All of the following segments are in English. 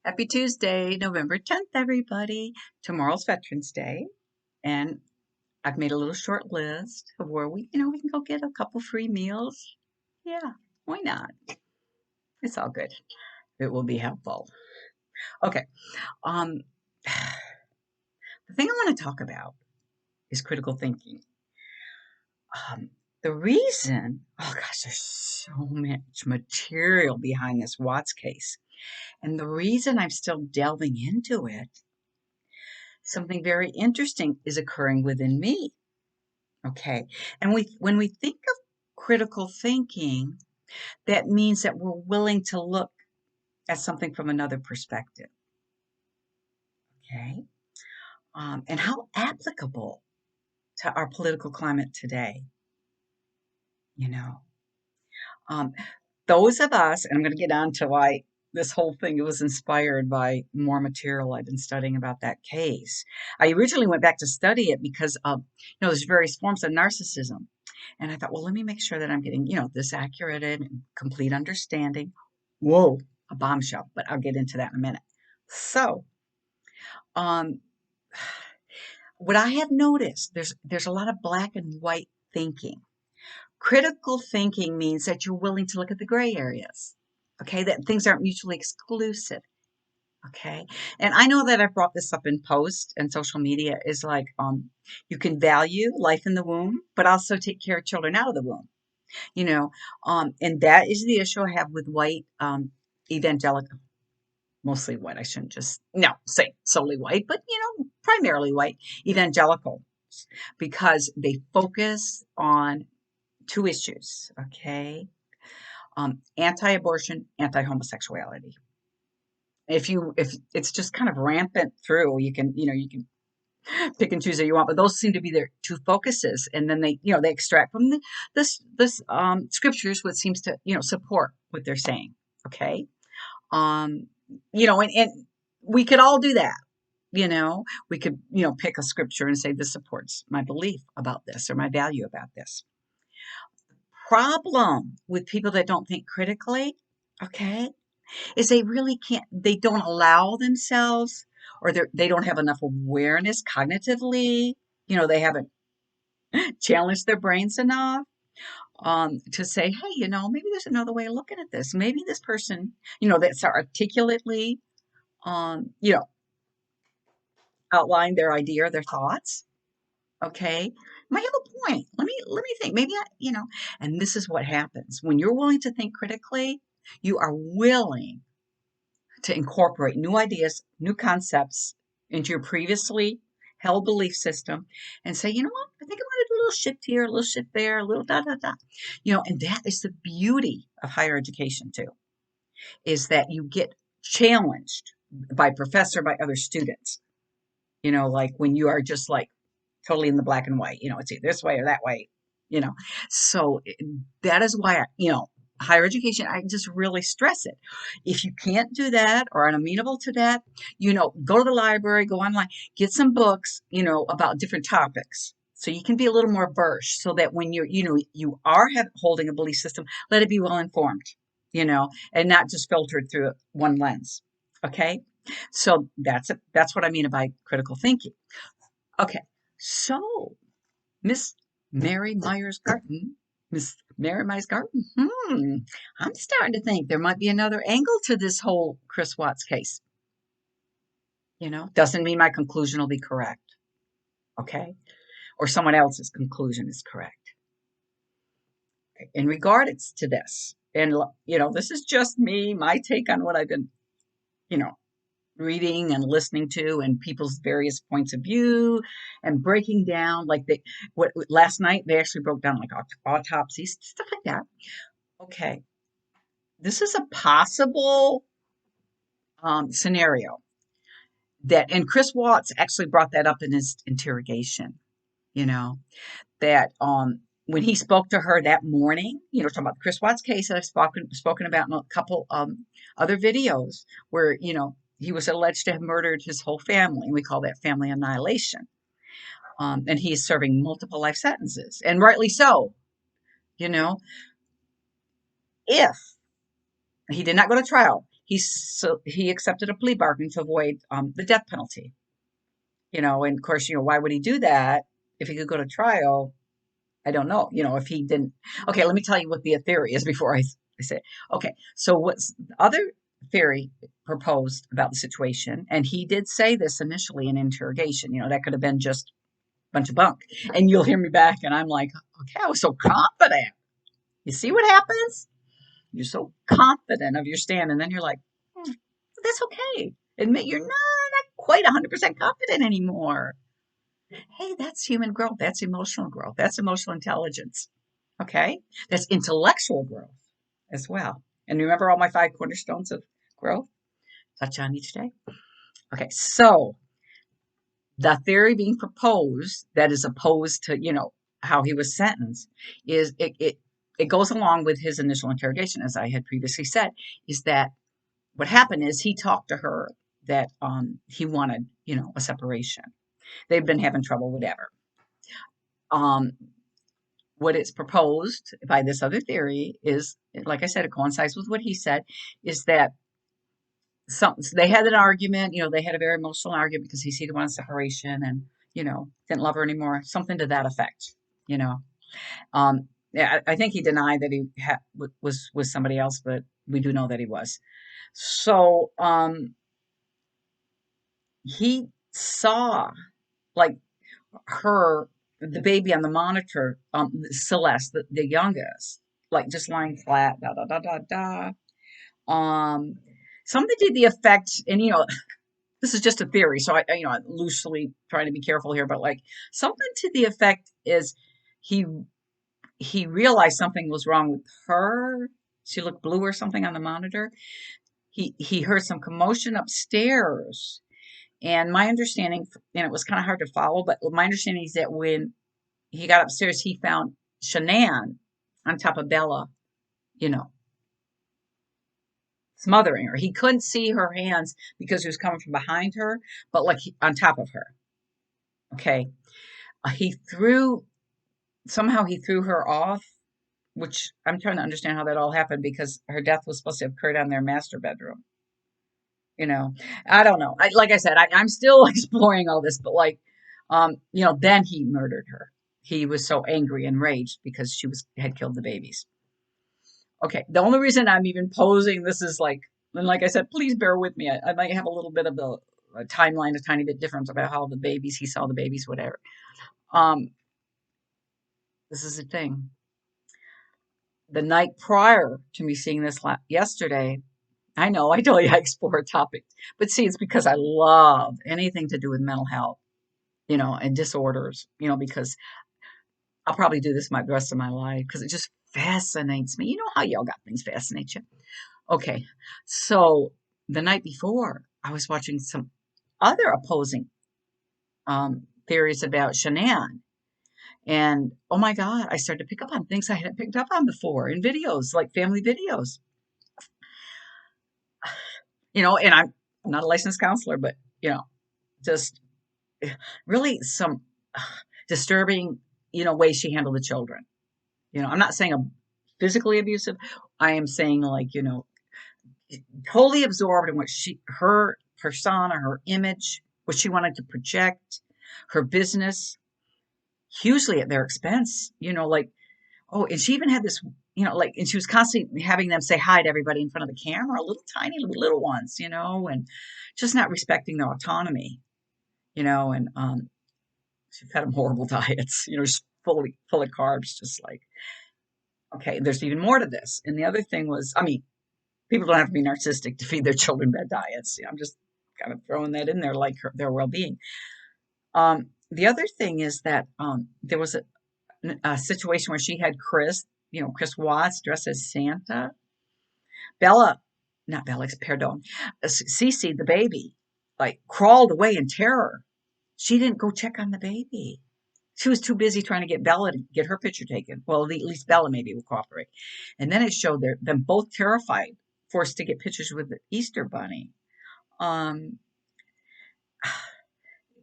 Happy Tuesday, November 10th, everybody. Tomorrow's Veterans Day, and I've made a little short list of where we can go get a couple free meals. Yeah, why not? It's all good. It will be helpful. Okay. Um, the thing I want to talk about is critical thinking. The reason, oh gosh, there's so much material behind this Watts case. And the reason I'm still delving into it, something very interesting is occurring within me. Okay. And when we think of critical thinking, that means that we're willing to look at something from another perspective. Okay. And how applicable to our political climate today, you know. Um, those of us, and I'm going to get on to why this whole thing was inspired by more material I've been studying about that case. I originally went back to study it because of, there's various forms of narcissism. And I thought, well, let me make sure that I'm getting, this accurate and complete understanding. Whoa, a bombshell, but I'll get into that in a minute. So, um, what I have noticed, there's a lot of black and white thinking. Critical thinking means that you're willing to look at the gray areas, okay? That things aren't mutually exclusive, okay? And I know that I've brought this up in posts and social media is like, you can value life in the womb, but also take care of children out of the womb, you know? And that is the issue I have with white evangelical, mostly white. I shouldn't just, no, say solely white, but, primarily white evangelical because they focus on two issues, okay? Anti-abortion, anti-homosexuality. If it's just kind of rampant through, you can pick and choose that you want, but those seem to be their two focuses, and then they extract from this scriptures what seems to support what they're saying. Okay, um, and we could all do that. We could pick a scripture and say this supports my belief about this or my value about this. Problem with people that don't think critically, okay, is they really can't, they don't allow themselves or they don't have enough awareness cognitively. They haven't challenged their brains enough to say, hey, maybe there's another way of looking at this. Maybe this person, that's articulately, um, you know, outline their idea or their thoughts. Okay. Might have a point. Let me think. Maybe and this is what happens when you're willing to think critically, you are willing to incorporate new ideas, new concepts into your previously held belief system and say, you know what, I think I'm going to do a little shift here, a little shift there, a little da, da, da. And that is the beauty of higher education too, is that you get challenged by professor, by other students, like when you are just like totally in the black and white, it's either this way or that way, you know. So that is why, higher education, I just really stress it. If you can't do that or are amenable to that, go to the library, go online, get some books, about different topics. So you can be a little more versed so that when you are holding a belief system, let it be well informed, and not just filtered through one lens. Okay. So that's what I mean by critical thinking. Okay. So Miss Mary Myers Garten, Miss Mary Myers Garten, I'm starting to think there might be another angle to this whole Chris Watts case. Doesn't mean my conclusion will be correct, okay? Or someone else's conclusion is correct. In regards to this, and, this is just me, my take on what I've been, reading and listening to and people's various points of view and breaking down like what last night they actually broke down like autopsies, stuff like that. Okay, this is a possible scenario that, and Chris Watts actually brought that up in his interrogation, that when he spoke to her that morning, talking about the Chris Watts case that I've spoken about in a couple other videos where, he was alleged to have murdered his whole family. We call that family annihilation. And he's serving multiple life sentences, and rightly so. If he did not go to trial, he accepted a plea bargain to avoid the death penalty. And of course, why would he do that if he could go to trial? I don't know. If he didn't. Okay, let me tell you what the theory is before I say it. Okay, so what's the other theory proposed about the situation? And he did say this initially in interrogation. That could have been just a bunch of bunk. And you'll hear me back, and I'm like, okay, I was so confident. You see what happens? You're so confident of your stand, and then you're like, that's okay. Admit you're not quite 100% confident anymore. Hey, that's human growth. That's emotional growth. That's emotional intelligence. Okay? That's intellectual growth as well. And remember all my 5 cornerstones of growth? Touch on each day. Okay, so the theory being proposed that is opposed to, how he was sentenced is it goes along with his initial interrogation, as I had previously said, is that what happened is he talked to her that he wanted, a separation. They've been having trouble, whatever. What is proposed by this other theory is, like I said, it coincides with what he said, is that they had an argument, they had a very emotional argument because he wanted separation and, didn't love her anymore, something to that effect, you know. Yeah, I think he denied that he was with somebody else, but we do know that he was. So, he saw like the baby on the monitor, Celeste, the youngest, like just lying flat, da da da da da. Something to the effect, and this is just a theory, so I'm loosely trying to be careful here, but like something to the effect is he he realized something was wrong with her. She looked blue or something on the monitor. He heard some commotion upstairs. And my understanding, and it was kind of hard to follow, but my understanding is that when he got upstairs, he found Shanann on top of Bella, you know, smothering her. He couldn't see her hands because he was coming from behind her, but like on top of her. Okay. He somehow he threw her off, which I'm trying to understand how that all happened because her death was supposed to have occurred on their master bedroom. you know I don't know. Like I said, I'm still exploring all this, but like then he murdered her. He was so angry and raged because she had killed the babies. Okay, the only reason I'm even posing this is like, and like I said, please bear with me. I might have a little bit of a timeline a tiny bit different about how he saw the babies, whatever. um this is the thing. The night prior to me seeing this yesterday, I know I told you I explore a topic, but see, it's because I love anything to do with mental health, and disorders, because I'll probably do this the rest of my life because it just fascinates me. You know how y'all got things fascinate you. Okay, so the night before, I was watching some other opposing theories about Shanann. And oh my God, I started to pick up on things I hadn't picked up on before in videos, like family videos. And I'm not a licensed counselor, but just really some disturbing, ways she handled the children. I'm not saying physically abusive. I am saying like, totally absorbed in her persona, her image, what she wanted to project, her business, hugely at their expense. Like, oh, and she even had this, and she was constantly having them say hi to everybody in front of the camera, little tiny little ones, and just not respecting their autonomy, and she fed them horrible diets, just full of carbs, just like, okay, there's even more to this. And the other thing was, I mean, people don't have to be narcissistic to feed their children bad diets. I'm just kind of throwing that in there, like their well-being. The other thing is that there was a situation where she had Chris Watts dressed as Santa. Not Bella, pardon, Cece, the baby, like crawled away in terror. She didn't go check on the baby. She was too busy trying to get Bella to get her picture taken. Well, at least Bella maybe will cooperate. And then it showed them both terrified, forced to get pictures with the Easter Bunny. Um,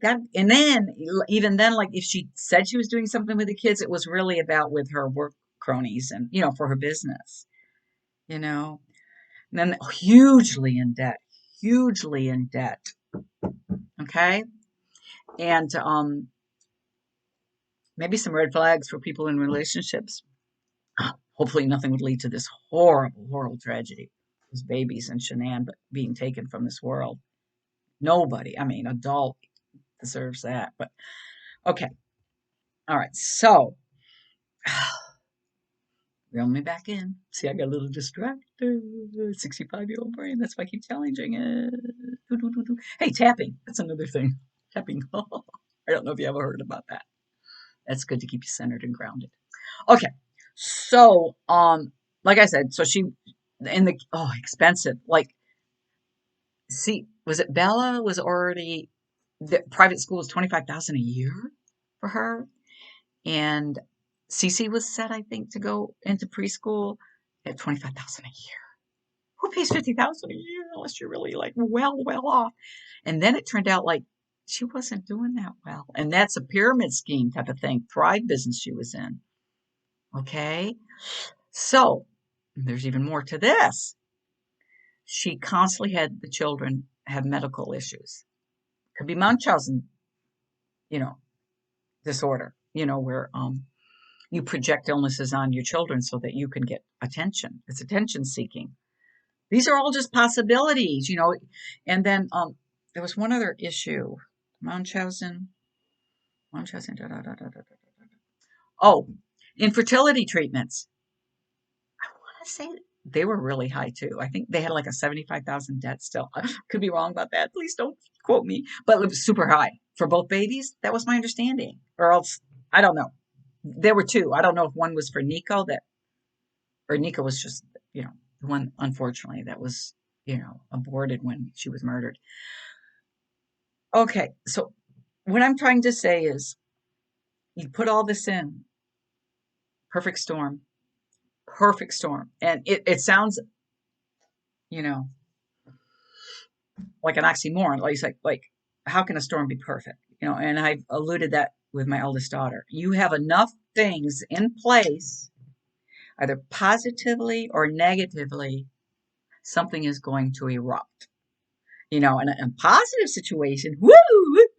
and then even then, like if she said she was doing something with the kids, it was really about with her work cronies and for her business. You know, And then hugely in debt, hugely in debt. Okay. And maybe some red flags for people in relationships. Hopefully nothing would lead to this horrible, horrible tragedy. Those babies and Shanann being taken from this world. Nobody, I mean, adult deserves that. But okay. All right. So reel me back in. See, I got a little distracted. 65-year-old brain. That's why I keep challenging it. Hey, tapping. That's another thing. Tapping. I don't know if you ever heard about that. That's good to keep you centered and grounded. Okay. So, like I said, so she in the expensive. Like, see, was it Bella was already the private school was 25,000 a year for her, and Cece was set, I think, to go into preschool at 25,000 a year. Who pays 50,000 a year unless you're really like well off? And then it turned out like she wasn't doing that well, and that's a pyramid scheme type of thing. Thrive business she was in. Okay, so there's even more to this. She constantly had the children have medical issues. Could be Munchausen, you know, disorder. Where you project illnesses on your children so that you can get attention. It's attention seeking. These are all just possibilities. And then there was one other issue. Munchausen, da, da, da, da, da, da. Oh, infertility treatments. I want to say they were really high too. I think they had like a 75,000 debt still. I could be wrong about that. Please don't quote me. But it was super high for both babies. That was my understanding. Or else, I don't know. There were two. I don't know if one was for Nico or Nico was just, the one, unfortunately, that was, aborted when she was murdered. Okay. So what I'm trying to say is you put all this in, perfect storm, perfect storm. And it sounds, you know, like an oxymoron. Like how can a storm be perfect? And I've alluded that with my eldest daughter. You have enough things in place, either positively or negatively, something is going to erupt. In a positive situation, woo,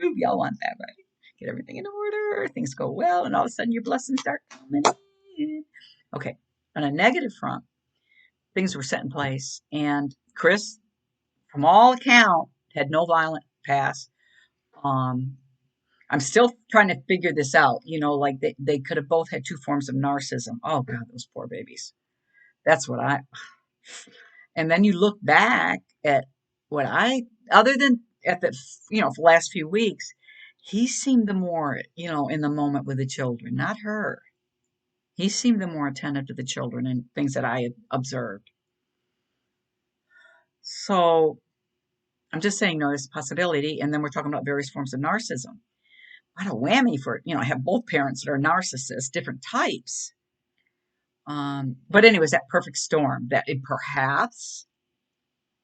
woo, y'all want that, right? Get everything in order, things go well, and all of a sudden your blessings start coming in. Okay, on a negative front, things were set in place, and Chris, from all account, had no violent past. Um, I'm still trying to figure this out. Like they could have both had two forms of narcissism. Oh God, those poor babies. That's what I. And then you look back at what other than at the, last few weeks, he seemed the more, in the moment with the children, not her. He seemed the more attentive to the children and things that I had observed. So I'm just saying, no, there's a possibility. And then we're talking about various forms of narcissism. What a whammy for, I have both parents that are narcissists, different types. But anyways, that perfect storm that it perhaps,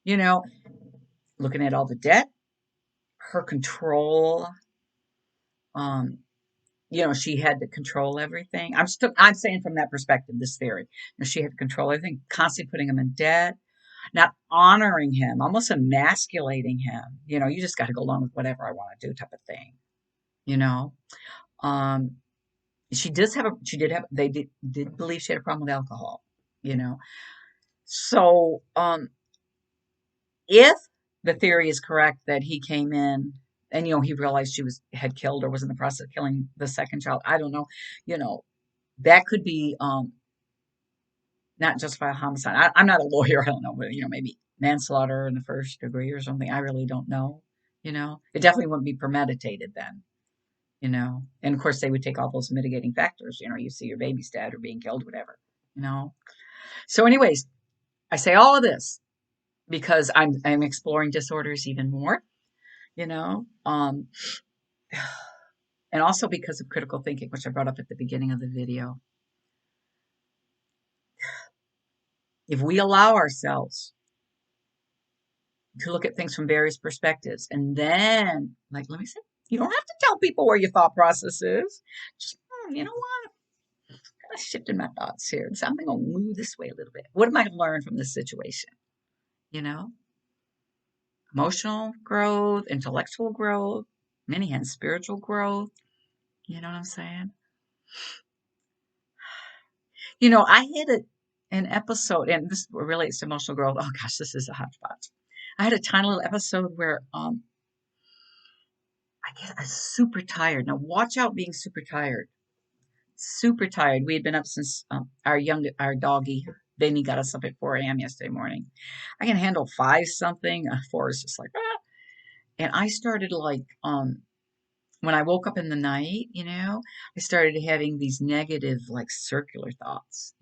you know, looking at all the debt, her control, um, she had to control everything. I'm saying from that perspective, this theory, she had to control everything, constantly putting him in debt, not honoring him, almost emasculating him. You just got to go along with whatever I want to do, type of thing. You know, um, they did believe she had a problem with alcohol. You know, so if the theory is correct that he came in and he realized she had killed or was in the process of killing the second child, I don't know, you know that could be not justify a homicide. I'm not a lawyer. I don't know, but maybe manslaughter in the first degree or something. I really don't know. It definitely wouldn't be premeditated then. And of course they would take all those mitigating factors. You see your baby's dead or being killed, whatever. So, anyways, I say all of this because I'm exploring disorders even more. You know, um, and also because of critical thinking, which I brought up at the beginning of the video. If we allow ourselves to look at things from various perspectives. And then, like, let me say, you don't have to tell people where your thought process is. Just, you know what? I'm kind of shifting my thoughts here. So I'm going to move this way a little bit. What am I going to learn from this situation? you know, emotional growth, intellectual growth, many hands spiritual growth. You know what I'm saying? I had an episode, and this relates to emotional growth. Oh gosh, this is a hot spot. I had a tiny little episode where I guess I was super tired. Now watch out being super tired. Super tired. We had been up since our doggy Benny got us up at 4 a.m. yesterday morning. I can handle five something. 4 is just like ah. And I started like when I woke up in the night, I started having these negative, like circular thoughts,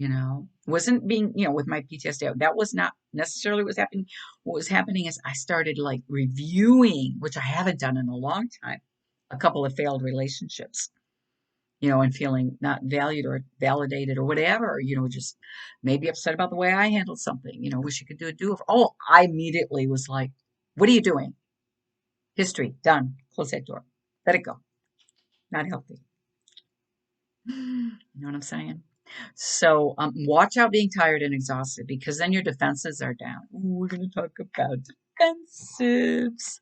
wasn't being, with my PTSD, that was not necessarily what was happening. What was happening is I started like reviewing, which I haven't done in a long time, a couple of failed relationships, and feeling not valued or validated or whatever, just maybe upset about the way I handled something, wish you could do a do-over. Oh, I immediately was like, what are you doing? History, done. Close that door. Let it go. Not healthy. You know what I'm saying? So watch out being tired and exhausted because then your defenses are down. Ooh, we're going to talk about defensives,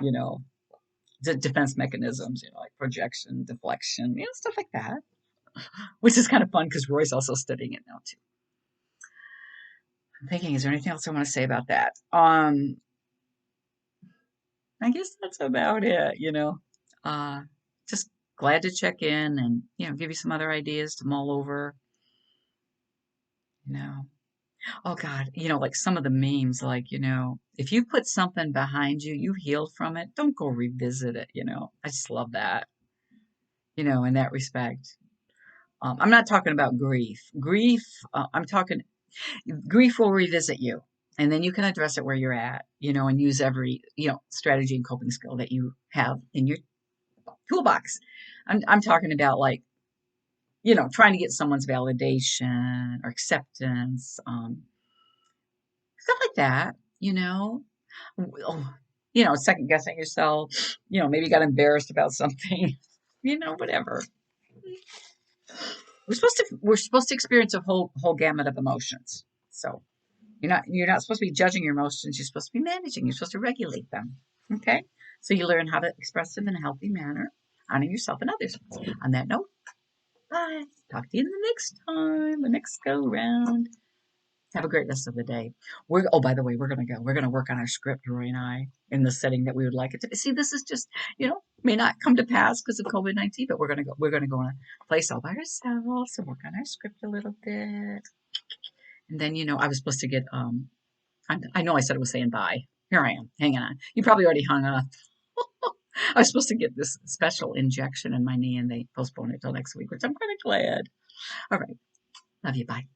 you know, the defense mechanisms, like projection, deflection, stuff like that, which is kind of fun because Roy's also studying it now too. I'm thinking, is there anything else I want to say about that? I guess that's about it. Uh, just glad to check in and, give you some other ideas to mull over, you know. Oh God, like some of the memes, like, if you put something behind you, you healed from it, don't go revisit it. I just love that, in that respect. I'm not talking about grief. I'm talking grief will revisit you. And then you can address it where you're at, and use every, strategy and coping skill that you have in your toolbox. I'm talking about like, trying to get someone's validation or acceptance, stuff like that, Oh, second guessing yourself, maybe you got embarrassed about something, whatever. We're supposed to experience a whole gamut of emotions. So you're not supposed to be judging your emotions, you're supposed to be managing, you're supposed to regulate them. Okay? So you learn how to express them in a healthy manner, honor yourself and others. On that note, bye. Talk to you the next go round. Have a great rest of the day. By the way, we're gonna go. We're gonna work on our script, Roy and I, in the setting that we would like it to be. See, this is just, may not come to pass because of COVID-19, but we're gonna go. We're gonna go in a place all by ourselves and work on our script a little bit. And then, I was supposed to get. I know I said I was saying bye. Here I am, hanging on. You probably already hung up. I was supposed to get this special injection in my knee, and they postponed it till next week, which I'm kind of glad. All right, love you. Bye.